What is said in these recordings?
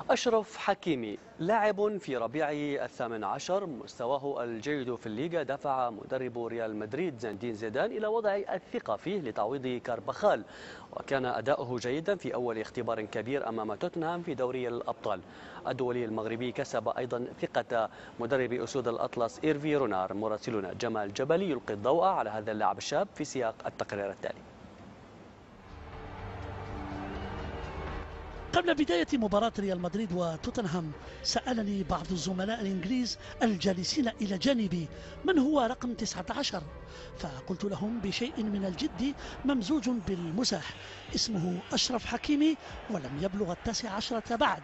أشرف حكيمي لاعب في ربيع الثامن عشر، مستواه الجيد في الليغا دفع مدرب ريال مدريد زين الدين زيدان إلى وضع الثقة فيه لتعويض كارباخال، وكان أداؤه جيدا في أول اختبار كبير أمام توتنهام في دوري الأبطال. الدولي المغربي كسب أيضا ثقة مدرب أسود الأطلس إيرفي رونار. مراسلنا جمال جبلي يلقي الضوء على هذا اللاعب الشاب في سياق التقرير التالي. قبل بداية مباراة ريال مدريد وتوتنهام سألني بعض الزملاء الإنجليز الجالسين إلى جانبي من هو رقم 19، فقلت لهم بشيء من الجد ممزوج بالمزاح: اسمه أشرف حكيمي ولم يبلغ 19 بعد.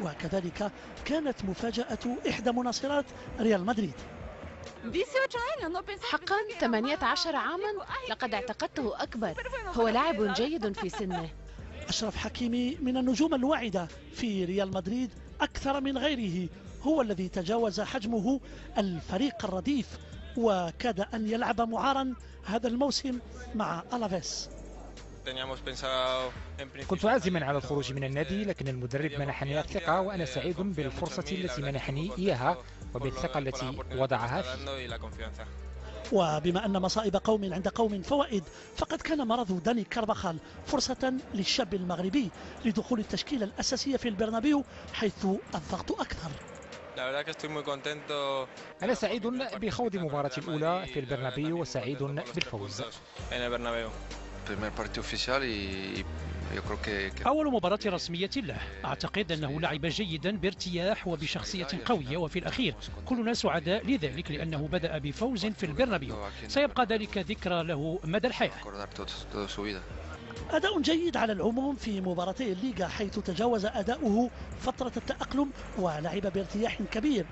وكذلك كانت مفاجأة إحدى مناصرات ريال مدريد. حقا 18 عاما، لقد اعتقدته أكبر. هو لاعب جيد في سنه. أشرف حكيمي من النجوم الواعدة في ريال مدريد أكثر من غيره، هو الذي تجاوز حجمه الفريق الرديف وكاد أن يلعب معارا هذا الموسم مع ألافيس. كنت عازما على الخروج من النادي، لكن المدرب منحني الثقة وأنا سعيد بالفرصة التي منحني إياها وبالثقة التي وضعها فيه. وبما أن مصائب قوم عند قوم فوائد، فقد كان مرض داني كارباخال فرصة للشاب المغربي لدخول التشكيلة الأساسية في البرنابيو حيث الضغط أكثر. أنا سعيد بخوض مباراتي الأولى في البرنابيو وسعيد بالفوز. أول مباراة رسمية له، أعتقد أنه لعب جيدا بارتياح وبشخصية قوية، وفي الأخير كلنا سعداء لذلك لأنه بدأ بفوز في البرنابيو سيبقى ذلك ذكرى له مدى الحياة. أداء جيد على العموم في مباراتي الليغا، حيث تجاوز أداؤه فترة التأقلم ولعب بارتياح كبير.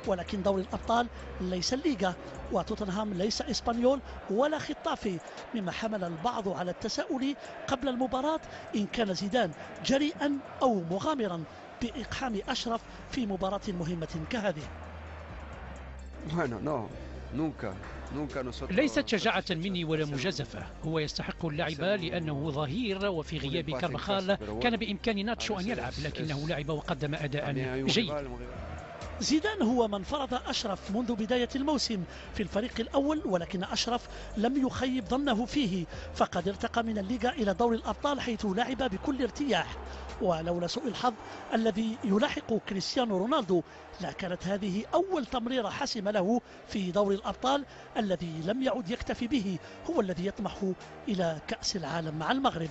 ولكن دوري الأبطال ليس الليغا، وتوتنهام ليس إسبانيول ولا خطافي، مما حمل البعض على التساؤل قبل المباراة إن كان زيدان جريئا أو مغامرا بإقحام أشرف في مباراة مهمة كهذه. ليست شجاعة مني ولا مجازفة، هو يستحق اللعب لأنه ظهير، وفي غياب كارباخال كان بإمكان ناتشو أن يلعب، لكنه لعب وقدم أداء جيد. زيدان هو من فرض أشرف منذ بداية الموسم في الفريق الأول، ولكن أشرف لم يخيب ظنه فيه، فقد ارتقى من الليغا إلى دور الأبطال حيث لعب بكل ارتياح. ولولا سوء الحظ الذي يلاحق كريستيانو رونالدو، لا كانت هذه أول تمريرة حاسمة له في دور الأبطال الذي لم يعد يكتفي به، هو الذي يطمح إلى كأس العالم مع المغرب.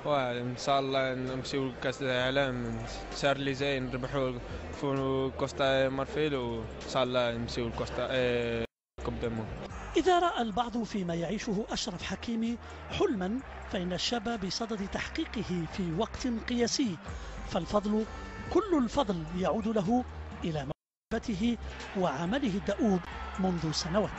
وإن شاء الله نمشيو لكأس العالم الشهر اللي جاي، نربحوا في كوستا مارفيل، وإن شاء الله نمشيو لكوستا كوب دو موند. إذا رأى البعض فيما يعيشه أشرف حكيمي حلما، فإن الشاب بصدد تحقيقه في وقت قياسي، فالفضل كل الفضل يعود له إلى موهبته وعمله الدؤوب منذ سنوات.